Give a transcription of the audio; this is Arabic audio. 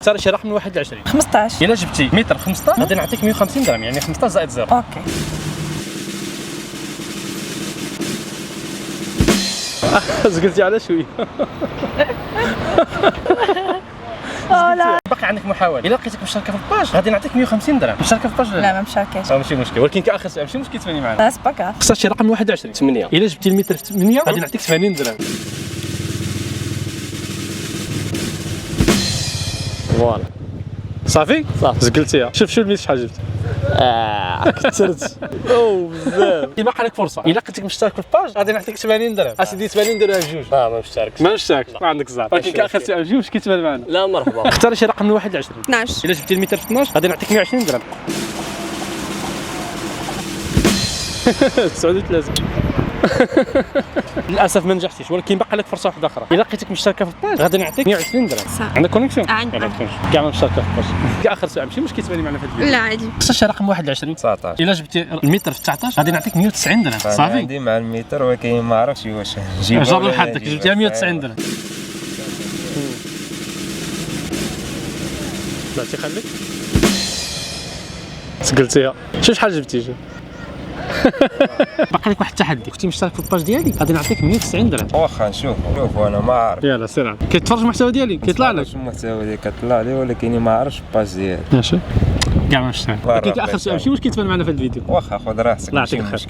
اختار شي رقم من 1 ل 20. 15. الا جبتي متر 15 غادي نعطيك 150 درهم، يعني 15 زائد 0. اوكي. زقلتي على شويه. لا باقي عندك محاولة. الا لقيتك مشاركة في الباج غادي نعطيك 150 درهم. مشاركة في الباج لا ما مشاركاش. ماشي مشكل، ولكن كاخر سؤال ماشي مشكل تفاني معنا. ناس بقى. اختار شي رقم من 1 ل 20. 8. الا جبتي المتر في 8 غادي نعطيك 80 درهم. فوالا صافي؟ صافي. زقلتيها. شوف الميت شحال جبت. كثرت. او بزاف. باقي لك فرصة. الا لقيتك مشترك في الباج غادي نعطيك 80 درهم. اسيدي 80 درهم بجوج. ما مشتركش. ما مشتركش، ما عندك زعر. ولكن كاخر سؤال ماشي مشكل تفاني معنا. لا مرحبا. اختار شي رقم من 1 ل 20. 12. الا جبتي المتر في 12 غادي نعطيك 120 درهم. 39. للاسف ما نجحتيش، ولكن باقي لك فرصه واحده اخرى. الا لقيتك مشتركه في الباج غادي نعطيك 120 درهم. صح. عندك كونيكسيون؟ عندي. يلاه كاع ما مشتركه في الباج. كاخر سؤال ماشي مشكل تباني معنا في هذا الفيديو. لا عادي. اختار شي رقم 1 ل 20. 19. الا جبتي المتر في 19 غادي نعطيك 190 درهم. صافي صافي. عندي مع المتر، ولكن ما عرفتش واش نجيبها جرب ولا حدك، نجيبها. جبتيها 190 درهم. بلاتي خليك. سقلتيها. شوف شحال جبتي. شوف. باقي لك واحد التحدي. كنتي مشترك في الباج ديالي غادي نعطيك 190 درهم. واخا نشوف انا ما عارف. يلا سير كيتفرج المحتوى ديالي كيطلع لك. شنو المحتوى اللي كطلع لي، ولكن ما عرفتش الباج ديالي. ماشي كاع ما مشترك. بارك ولكن اخر الله سؤال ماشي مشكل تبان معنا في هذا الفيديو. واخا خذ راحتك الله ماشي يعطيك الخير. مشكل.